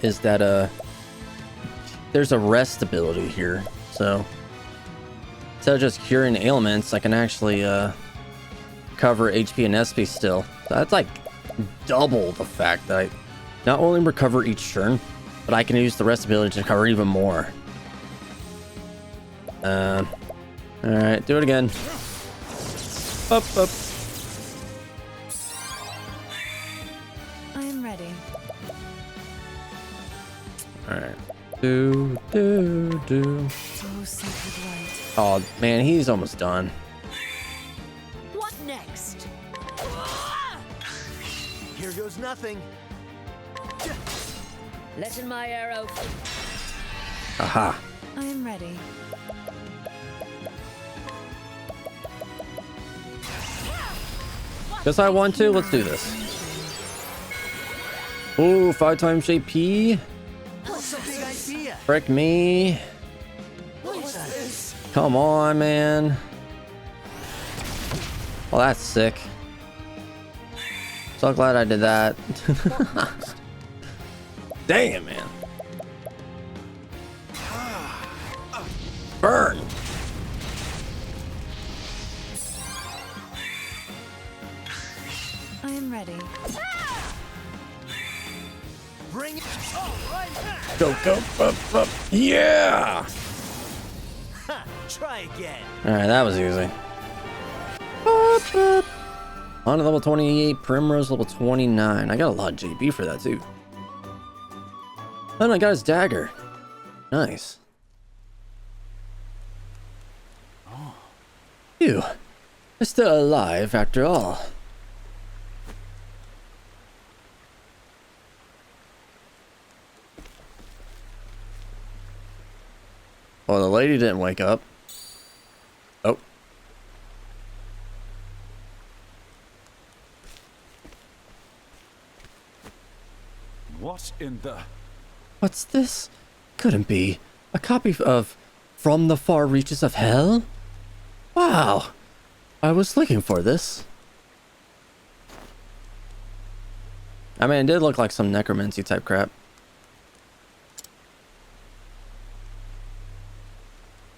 is that, there's a rest ability here. So, instead of just curing ailments, I can actually, cover HP and SP still. So that's like double the fact that not only recover each turn, but I can use the rest ability to recover even more. Alright, do it again. Up, up. I am ready. Alright. Do. Oh, sacred light. Oh, man, he's almost done. What next? Here goes nothing. Letting my arrow. Aha. I am ready. Guess I want to. Let's do this. Ooh, 5 times JP. What's the big idea? Frick me. What's this? Come on, man. Well, that's sick. So glad I did that. Damn, man. Burn. I am ready. Bring it. Oh, right back. Go, up. Yeah. Ha, try again. All right, that was easy. On to level 28, Primrose level 29. I got a lot of JP for that too. And I got his dagger. Nice. You are still alive after all. Oh, the lady didn't wake up. Oh. What in the... What's this? Couldn't be. A copy of From the Far Reaches of Hell? Wow. I was looking for this. I mean, it did look like some necromancy type crap.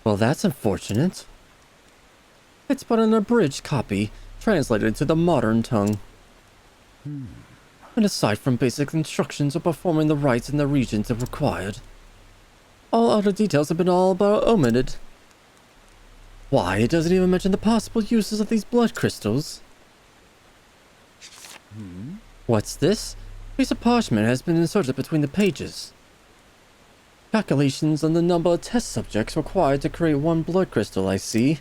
Well, that's unfortunate. It's but an abridged copy, translated to the modern tongue. And aside from basic instructions of performing the rites in the regions if required, all other details have been all but omitted. Why, it doesn't even mention the possible uses of these blood crystals. What's this? A piece of parchment has been inserted between the pages. Calculations on the number of test subjects required to create one blood crystal, I see.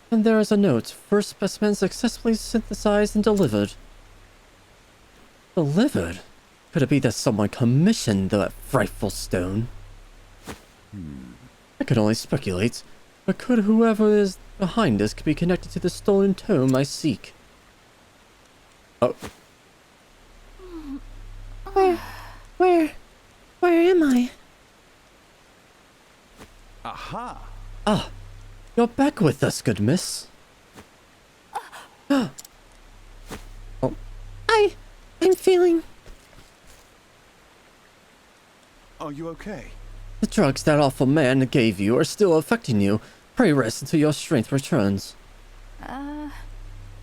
And there is a note. First specimen successfully synthesized and delivered. Delivered? Could it be that someone commissioned that frightful stone? I can only speculate, but could whoever is behind this be connected to the stolen tome I seek? Oh. Where am I? Aha! Ah, you're back with us, good miss. Oh. I'm feeling... Are you okay? The drugs that awful man gave you are still affecting you. Pray rest until your strength returns.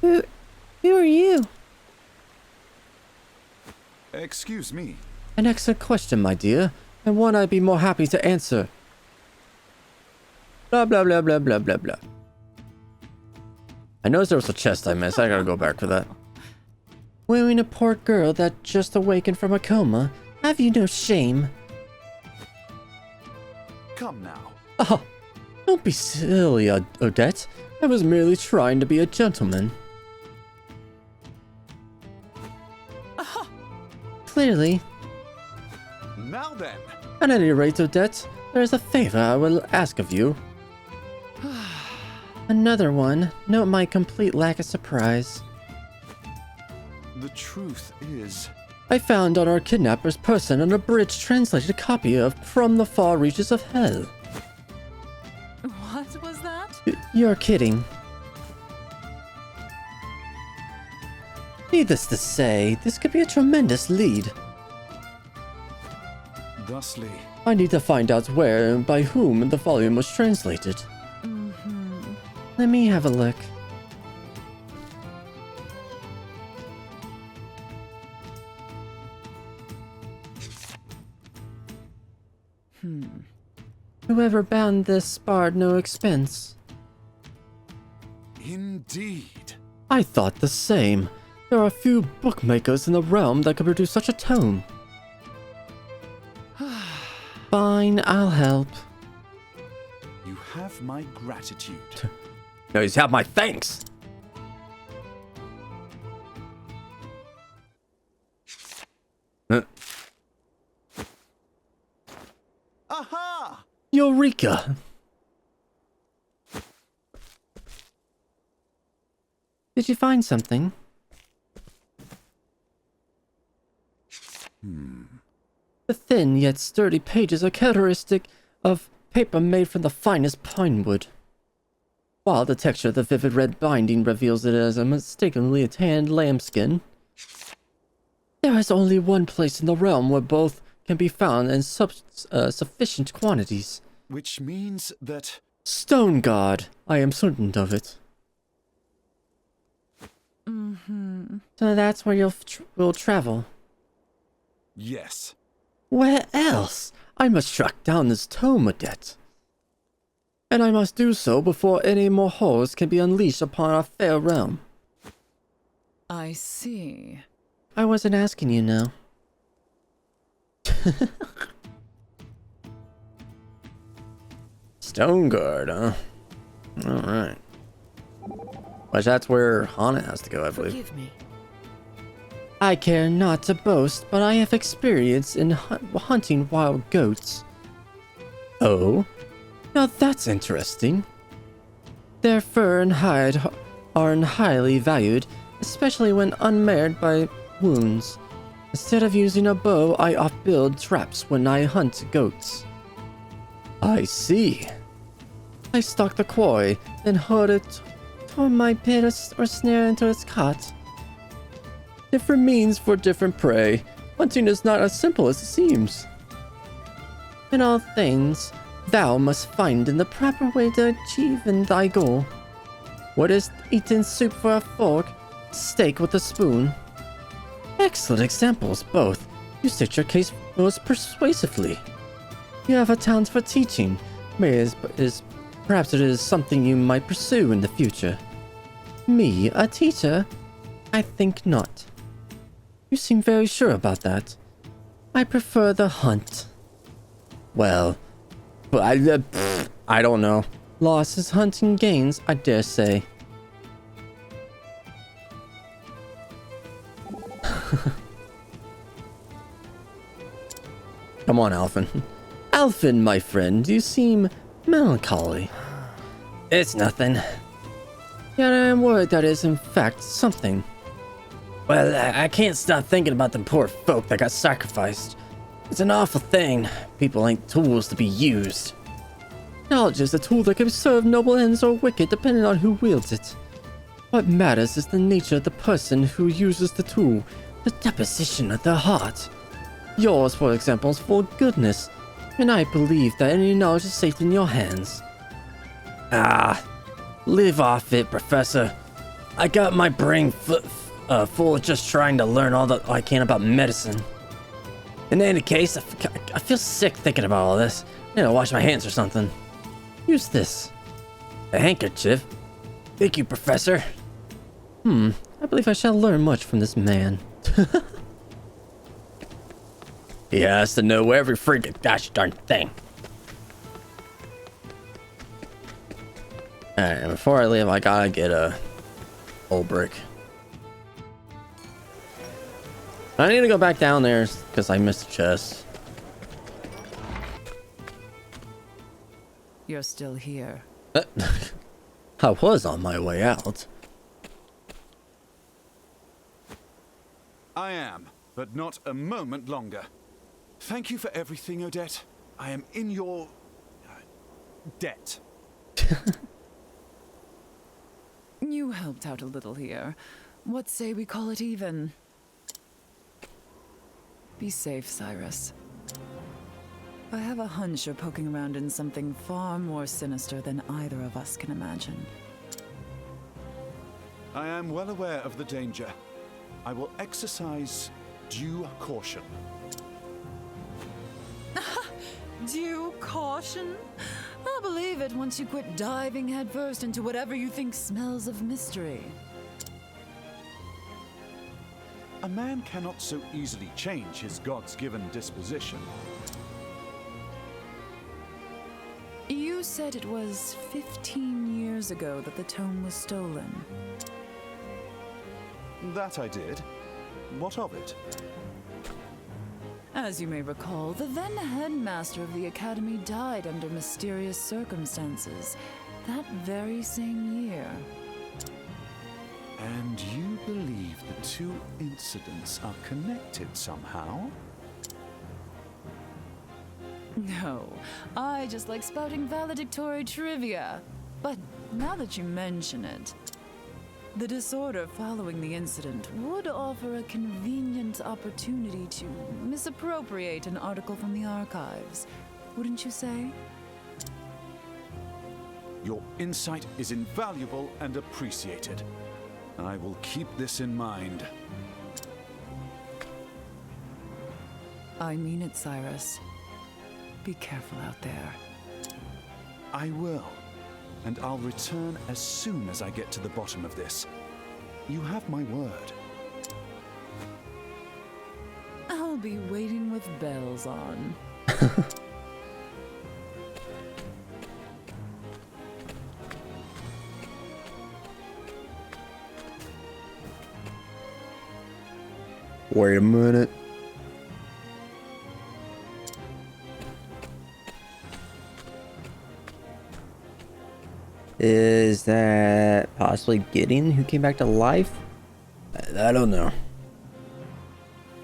Who are you? Excuse me. An excellent question, my dear, and one I'd be more happy to answer. Blah, blah, blah, blah, blah, blah, blah. I noticed there was a chest I missed. I gotta go back for that. Wooing a poor girl that just awakened from a coma? Have you no shame? Come now. Oh, don't be silly, Odette. I was merely trying to be a gentleman. Clearly. Now then. At any rate, Odette, there is a favor I will ask of you. Another one. Note my complete lack of surprise. The truth is... I found on our kidnapper's person an abridged translated copy of From the Far Reaches of Hell. What was that? You're kidding. Needless to say, this could be a tremendous lead. Thusly... I need to find out where and by whom the volume was translated. Let me have a look. whoever bound this spared no expense. Indeed. I thought the same. There are few bookmakers in the realm that could produce such a tome. Fine, I'll help. You have my gratitude. No, you have my thanks. Aha! Eureka! Did you find something? The thin yet sturdy pages are characteristic of paper made from the finest pine wood, while the texture of the vivid red binding reveals it as a mistakenly tanned lambskin. There is only one place in the realm where both can be found in sufficient quantities. Which means that... Stone God, I am certain of it. So that's where we'll travel. Yes. Where else? I must track down this tome, Odette. And I must do so before any more horrors can be unleashed upon our fair realm. I see. I wasn't asking you now. Stone Guard, huh? Alright. Which that's where Hana has to go, I believe. Forgive me. I care not to boast, but I have experience in hunting wild goats. Oh? Now that's interesting. Their fur and hide are highly valued, especially when unmarred by wounds. Instead of using a bow, I oft-build traps when I hunt goats. I see. I stalk the quarry, then herd it toward my pit or snare into its cot. Different means for different prey. Hunting is not as simple as it seems. In all things, thou must find in the proper way to achieve in thy goal. What is eating soup for a fork, steak with a spoon? Excellent examples, both. You state your case most persuasively. You have a talent for teaching. Perhaps it is something you might pursue in the future. Me, a teacher? I think not. You seem very sure about that. I prefer the hunt. Well, but I don't know. Losses, hunting, gains, I dare say. Come on, Alphen. Alphen, my friend, you seem melancholy. It's nothing. Yet I am worried that is in fact something. Well, I can't stop thinking about them poor folk that got sacrificed. It's an awful thing. People ain't tools to be used. Knowledge is a tool that can serve noble ends or wicked depending on who wields it. What matters is the nature of the person who uses the tool, the deposition of their heart. Yours, for example, is full of goodness, and I believe that any knowledge is safe in your hands. Ah, live off it, Professor. I got my brain full of just trying to learn all that I can about medicine. In any case, I feel sick thinking about all this. I need to wash my hands or something. Use this. A handkerchief? Thank you, Professor. I believe I shall learn much from this man. He has to know every freaking gosh darn thing. Alright, and before I leave, I gotta get a old brick. I need to go back down there because I missed the chest. You're still here. I was on my way out. I am, but not a moment longer. Thank you for everything, Odette. I am in your... debt. You helped out a little here. What say we call it even? Be safe, Cyrus. I have a hunch you're poking around in something far more sinister than either of us can imagine. I am well aware of the danger. I will exercise due caution. Due caution? I'll believe it once you quit diving headfirst into whatever you think smells of mystery. A man cannot so easily change his God's-given disposition. You said it was 15 years ago that the tome was stolen. That I did. What of it? As you may recall, the then headmaster of the academy died under mysterious circumstances that very same year. And you believe the two incidents are connected somehow? No, I just like spouting valedictory trivia. But now that you mention it, the disorder following the incident would offer a convenient opportunity to misappropriate an article from the archives, wouldn't you say? Your insight is invaluable and appreciated. I will keep this in mind. I mean it, Cyrus. Be careful out there. I will. And I'll return as soon as I get to the bottom of this. You have my word. I'll be waiting with bells on. Wait a minute. Is that possibly Gideon who came back to life? I don't know.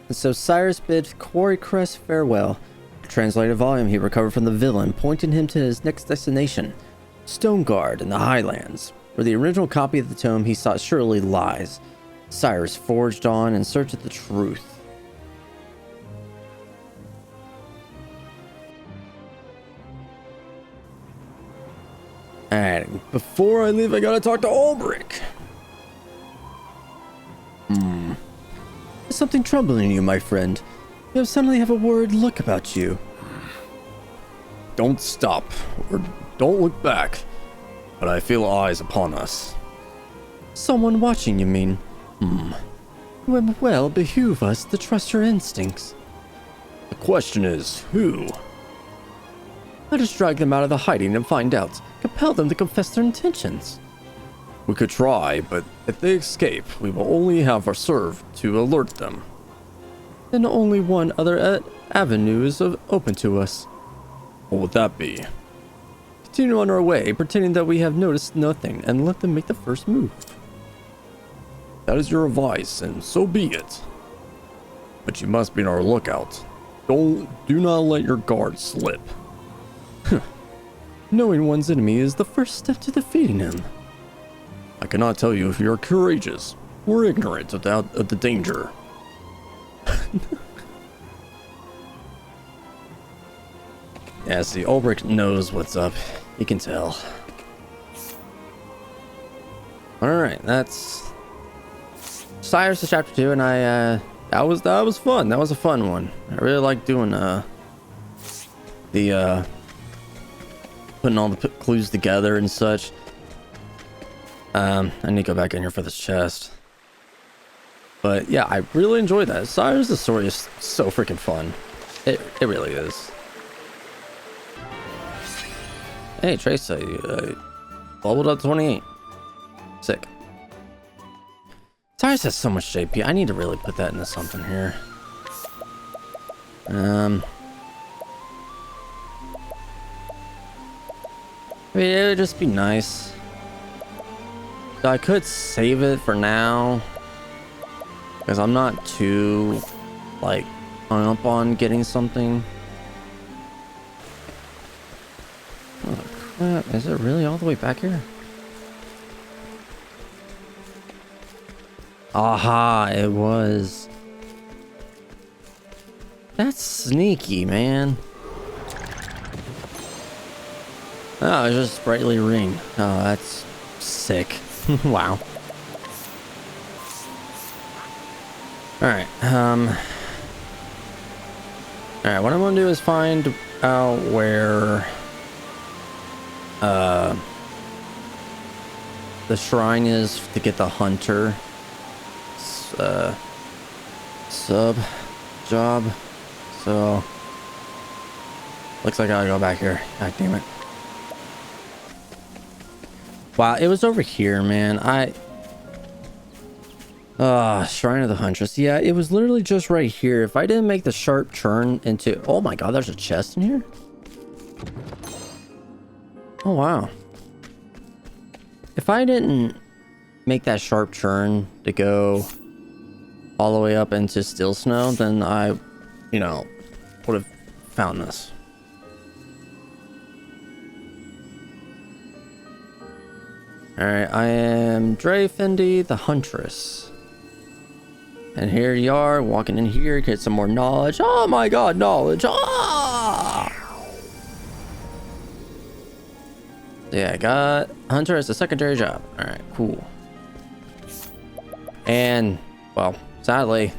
And so Cyrus bid QUARRYCREST farewell. A translated volume he recovered from the villain, pointing him to his next destination, Stoneguard in the Highlands, where the original copy of the tome he sought surely lies. Cyrus forged on in search of the truth. Alright, before I leave, I gotta talk to Ulbrich. There's something troubling you, my friend. You suddenly have a worried look about you. Don't stop, or don't look back. But I feel eyes upon us. Someone watching, you mean? It would well behoove us to trust your instincts. The question is, who? Let us drag them out of the hiding and find out. Compel them to confess their intentions. We could try, but if they escape, we will only have our serve to alert them. Then only one other avenue is open to us. What would that be? Continue on our way, pretending that we have noticed nothing, and let them make the first move. That is your advice, and so be it. But you must be on our lookout. Do not let your guard slip. Knowing one's enemy is the first step to defeating him. I cannot tell you if you are courageous or ignorant of the danger. Yeah, see, Ulbrich knows what's up. You can tell. Alright, that's Cyrus Chapter 2, and that was fun. That was a fun one. I really like doing putting all the clues together and such. I need to go back in here for this chest. But yeah, I really enjoyed that. Cyrus' story is so freaking fun. It really is. Hey, Trace, leveled up 28. Sick. Cyrus has so much JP. I need to really put that into something here. I mean, it would just be nice. So I could save it for now, because I'm not too, like, hung up on getting something. Oh crap, is it really all the way back here? Aha, it was. That's sneaky, man. Oh, it's just a sprightly ring. Oh, that's sick. Wow. Alright, what I'm gonna do is find out where the shrine is to get the hunter sub job. So looks like I gotta go back here. God damn it. Wow, it was over here, man. Shrine of the Huntress. Yeah, it was literally just right here. If I didn't make the sharp turn into... Oh my god, there's a chest in here? Oh, wow. If I didn't make that sharp turn to go all the way up into Still Snow, then I, you know, would have found this. Alright, I am Dreyfindi the Huntress. And here you are, walking in here, get some more knowledge. Oh my god, knowledge! Ah! Yeah, I got Hunter as a secondary job. Alright, cool. And, well, sadly,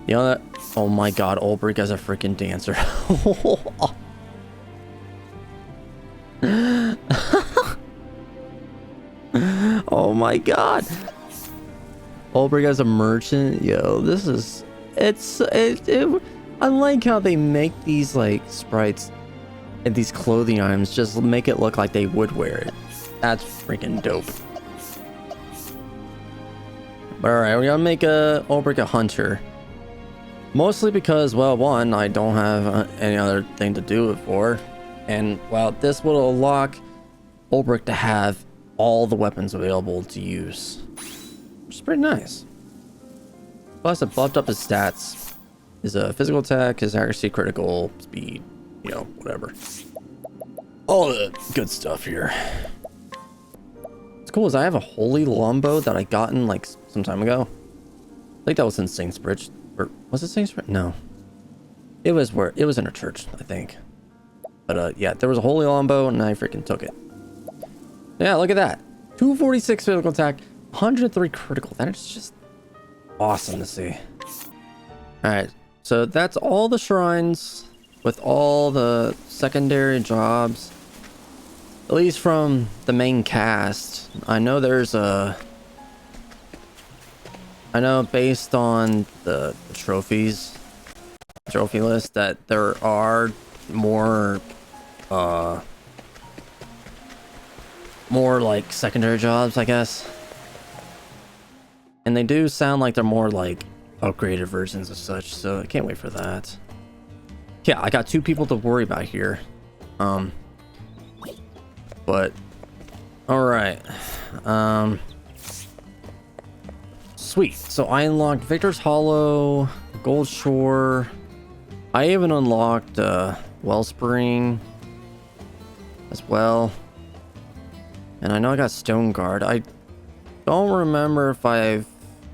you know that... Oh my god, Olbrich as a freaking dancer. Oh my god. Olbrich as a merchant. Yo, this is... I like how they make these, like, sprites and these clothing items just make it look like they would wear it. That's freaking dope. But alright, we're gonna make Olbrich a hunter. Mostly because, well, one, I don't have any other thing to do it for. And, well, this will unlock Olbrich to have all the weapons available to use, which is pretty nice. Plus, it buffed up his stats. His physical attack, his accuracy, critical, speed, you know, whatever. All the good stuff here. What's cool is I have a holy longbow that I gotten like some time ago. I think that was in Saintsbridge. Or was it Saintsbridge? No. It was in a church, I think. But yeah, there was a holy longbow and I freaking took it. Yeah, look at that. 246 physical attack, 103 critical. That is just awesome to see. Alright, so that's all the shrines with all the secondary jobs. At least from the main cast. I know there's a... I know based on the trophy list that there are more like secondary jobs, I guess. And they do sound like they're more like upgraded versions of such, so I can't wait for that. Yeah, I got 2 people to worry about here. But alright. Sweet. So I unlocked Victor's Hollow, Gold Shore. I even unlocked Wellspring as well. And I know I got Stone Guard. I don't remember if I've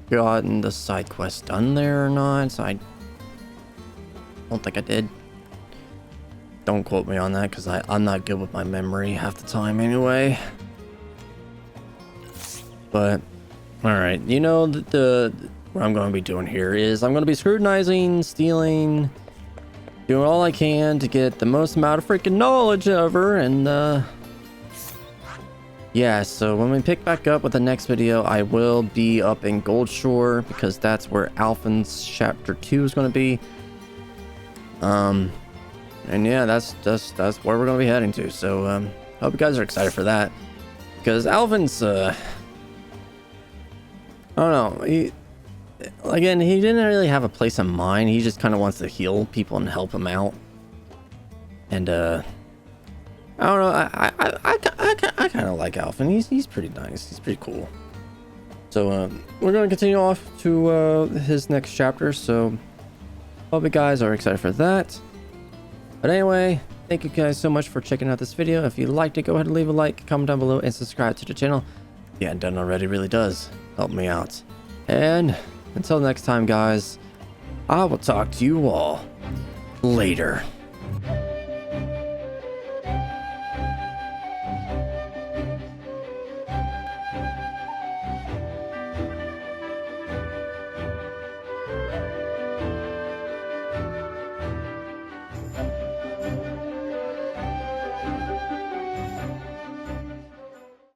gotten the side quest done there or not. So I don't think I did. Don't quote me on that because I'm not good with my memory half the time anyway. But alright, you know what I'm going to be doing here is I'm going to be scrutinizing, stealing, doing all I can to get the most amount of freaking knowledge ever. And yeah, so when we pick back up with the next video, I will be up in Gold Shore because that's where Alphen's Chapter 2 is going to be. And yeah, that's where we're going to be heading to. So hope you guys are excited for that because Alphen's I don't know, he didn't really have a place in mind. He just kind of wants to heal people and help them out. And I don't know, I kind of like Alphen. He's pretty nice. He's pretty cool. So we're going to continue off to his next chapter. So hope you guys are excited for that. But anyway, thank you guys so much for checking out this video. If you liked it, go ahead and leave a like, comment down below, and subscribe to the channel. If you hadn't done already, it really does help me out. And until next time, guys, I will talk to you all later.